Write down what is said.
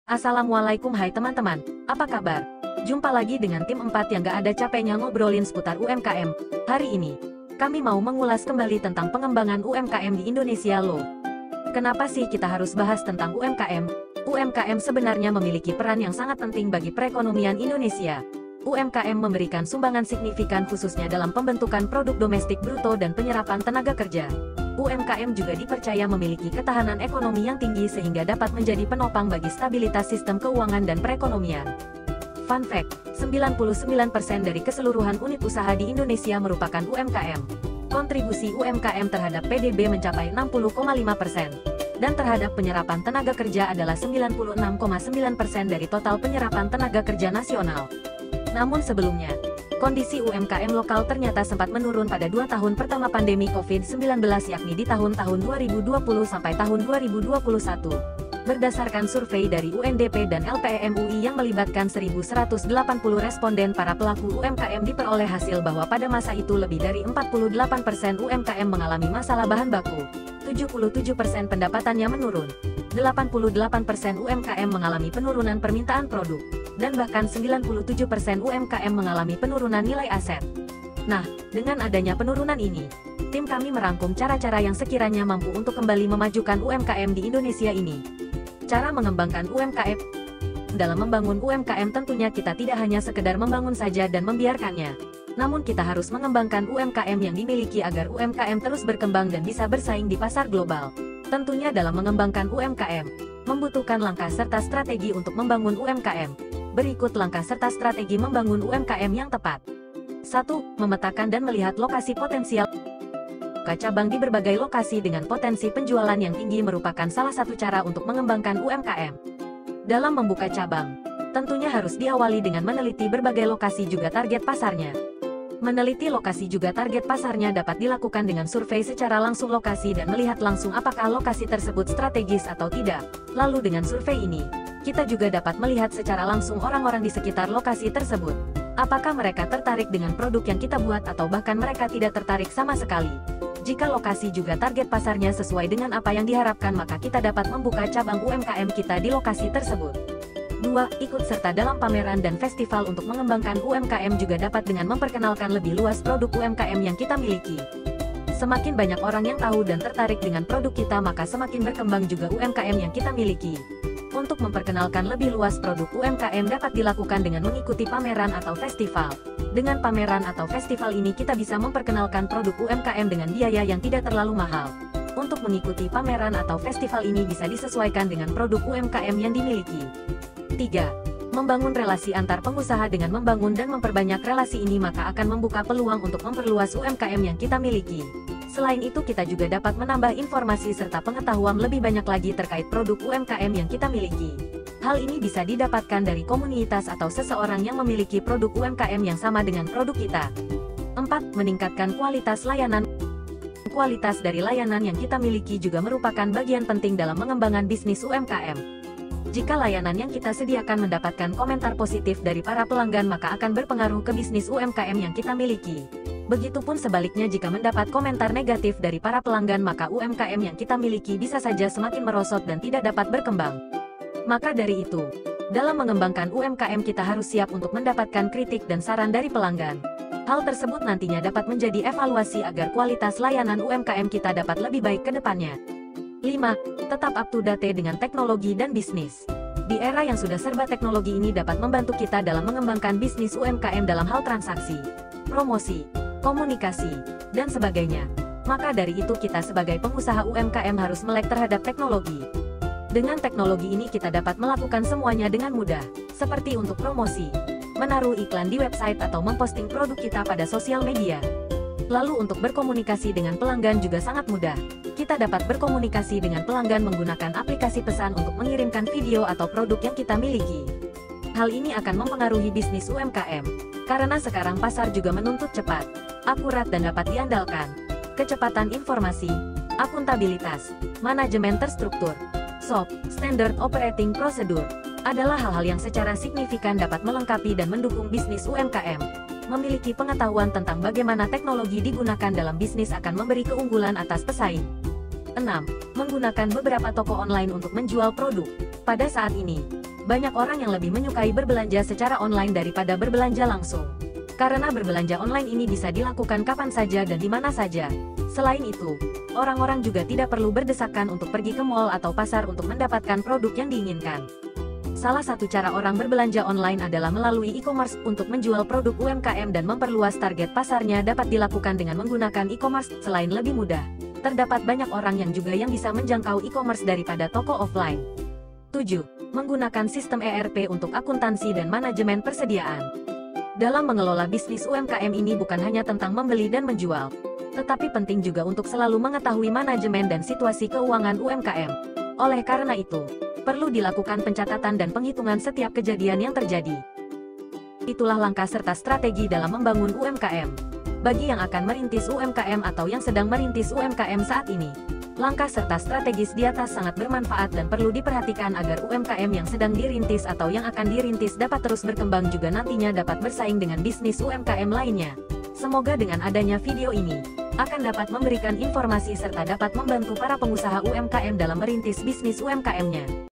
Assalamualaikum hai teman-teman, apa kabar? Jumpa lagi dengan tim 4 yang gak ada capeknya ngobrolin seputar UMKM. Hari ini, kami mau mengulas kembali tentang pengembangan UMKM di Indonesia loh. Kenapa sih kita harus bahas tentang UMKM? UMKM sebenarnya memiliki peran yang sangat penting bagi perekonomian Indonesia. UMKM memberikan sumbangan signifikan khususnya dalam pembentukan produk domestik bruto dan penyerapan tenaga kerja. UMKM juga dipercaya memiliki ketahanan ekonomi yang tinggi sehingga dapat menjadi penopang bagi stabilitas sistem keuangan dan perekonomian. Fun fact, 99% dari keseluruhan unit usaha di Indonesia merupakan UMKM. Kontribusi UMKM terhadap PDB mencapai 60,5%. Dan terhadap penyerapan tenaga kerja adalah 96,9% dari total penyerapan tenaga kerja nasional. Namun sebelumnya, kondisi UMKM lokal ternyata sempat menurun pada 2 tahun pertama pandemi COVID-19 yakni di tahun-tahun 2020 sampai tahun 2021. Berdasarkan survei dari UNDP dan LPM UI yang melibatkan 1.180 responden para pelaku UMKM diperoleh hasil bahwa pada masa itu lebih dari 48% UMKM mengalami masalah bahan baku, 77% pendapatannya menurun, 88% UMKM mengalami penurunan permintaan produk, dan bahkan 97% UMKM mengalami penurunan nilai aset. Nah, dengan adanya penurunan ini, tim kami merangkum cara-cara yang sekiranya mampu untuk kembali memajukan UMKM di Indonesia ini. Cara mengembangkan UMKM. Dalam membangun UMKM tentunya kita tidak hanya sekedar membangun saja dan membiarkannya. Namun kita harus mengembangkan UMKM yang dimiliki agar UMKM terus berkembang dan bisa bersaing di pasar global. Tentunya dalam mengembangkan UMKM, membutuhkan langkah serta strategi untuk membangun UMKM. Berikut langkah serta strategi membangun UMKM yang tepat. 1. Memetakan dan melihat lokasi potensial. Buka cabang di berbagai lokasi dengan potensi penjualan yang tinggi merupakan salah satu cara untuk mengembangkan UMKM. Dalam membuka cabang, tentunya harus diawali dengan meneliti berbagai lokasi juga target pasarnya. Meneliti lokasi juga target pasarnya dapat dilakukan dengan survei secara langsung lokasi dan melihat langsung apakah lokasi tersebut strategis atau tidak. Lalu dengan survei ini, kita juga dapat melihat secara langsung orang-orang di sekitar lokasi tersebut. Apakah mereka tertarik dengan produk yang kita buat atau bahkan mereka tidak tertarik sama sekali. Jika lokasi juga target pasarnya sesuai dengan apa yang diharapkan maka kita dapat membuka cabang UMKM kita di lokasi tersebut. 2. Ikut serta dalam pameran dan festival untuk mengembangkan UMKM juga dapat dengan memperkenalkan lebih luas produk UMKM yang kita miliki. Semakin banyak orang yang tahu dan tertarik dengan produk kita maka semakin berkembang juga UMKM yang kita miliki. Untuk memperkenalkan lebih luas produk UMKM dapat dilakukan dengan mengikuti pameran atau festival. Dengan pameran atau festival ini kita bisa memperkenalkan produk UMKM dengan biaya yang tidak terlalu mahal. Untuk mengikuti pameran atau festival ini bisa disesuaikan dengan produk UMKM yang dimiliki. 3. Membangun relasi antar pengusaha. Dengan membangun dan memperbanyak relasi ini maka akan membuka peluang untuk memperluas UMKM yang kita miliki. Selain itu kita juga dapat menambah informasi serta pengetahuan lebih banyak lagi terkait produk UMKM yang kita miliki. Hal ini bisa didapatkan dari komunitas atau seseorang yang memiliki produk UMKM yang sama dengan produk kita. 4. Meningkatkan kualitas layanan. Kualitas dari layanan yang kita miliki juga merupakan bagian penting dalam mengembangkan bisnis UMKM. Jika layanan yang kita sediakan mendapatkan komentar positif dari para pelanggan maka akan berpengaruh ke bisnis UMKM yang kita miliki. Begitupun sebaliknya jika mendapat komentar negatif dari para pelanggan maka UMKM yang kita miliki bisa saja semakin merosot dan tidak dapat berkembang. Maka dari itu, dalam mengembangkan UMKM kita harus siap untuk mendapatkan kritik dan saran dari pelanggan. Hal tersebut nantinya dapat menjadi evaluasi agar kualitas layanan UMKM kita dapat lebih baik ke depannya. 5. Tetap up to date dengan teknologi dan bisnis. Di era yang sudah serba teknologi ini dapat membantu kita dalam mengembangkan bisnis UMKM dalam hal transaksi, promosi, komunikasi, dan sebagainya. Maka dari itu kita sebagai pengusaha UMKM harus melek terhadap teknologi. Dengan teknologi ini kita dapat melakukan semuanya dengan mudah, seperti untuk promosi, menaruh iklan di website atau memposting produk kita pada sosial media. Lalu untuk berkomunikasi dengan pelanggan juga sangat mudah. Kita dapat berkomunikasi dengan pelanggan menggunakan aplikasi pesan untuk mengirimkan video atau produk yang kita miliki. Hal ini akan mempengaruhi bisnis UMKM, karena sekarang pasar juga menuntut cepat, akurat dan dapat diandalkan. Kecepatan informasi, akuntabilitas, manajemen terstruktur, SOP, Standard Operating Procedure, adalah hal-hal yang secara signifikan dapat melengkapi dan mendukung bisnis UMKM. Memiliki pengetahuan tentang bagaimana teknologi digunakan dalam bisnis akan memberi keunggulan atas pesaing. 6. Menggunakan beberapa toko online untuk menjual produk. Pada saat ini, Banyak orang yang lebih menyukai berbelanja secara online daripada berbelanja langsung. Karena berbelanja online ini bisa dilakukan kapan saja dan di mana saja. Selain itu, orang-orang juga tidak perlu berdesakan untuk pergi ke mall atau pasar untuk mendapatkan produk yang diinginkan. Salah satu cara orang berbelanja online adalah melalui e-commerce untuk menjual produk UMKM dan memperluas target pasarnya dapat dilakukan dengan menggunakan e-commerce. Selain lebih mudah, terdapat banyak orang yang bisa menjangkau e-commerce daripada toko offline. 7. Menggunakan sistem ERP untuk akuntansi dan manajemen persediaan. Dalam mengelola bisnis UMKM ini bukan hanya tentang membeli dan menjual, tetapi penting juga untuk selalu mengetahui manajemen dan situasi keuangan UMKM. Oleh karena itu, perlu dilakukan pencatatan dan penghitungan setiap kejadian yang terjadi. Itulah langkah serta strategi dalam membangun UMKM. Bagi yang akan merintis UMKM atau yang sedang merintis UMKM saat ini, langkah serta strategis di atas sangat bermanfaat dan perlu diperhatikan agar UMKM yang sedang dirintis atau yang akan dirintis dapat terus berkembang juga nantinya dapat bersaing dengan bisnis UMKM lainnya. Semoga dengan adanya video ini, akan dapat memberikan informasi serta dapat membantu para pengusaha UMKM dalam merintis bisnis UMKM-nya.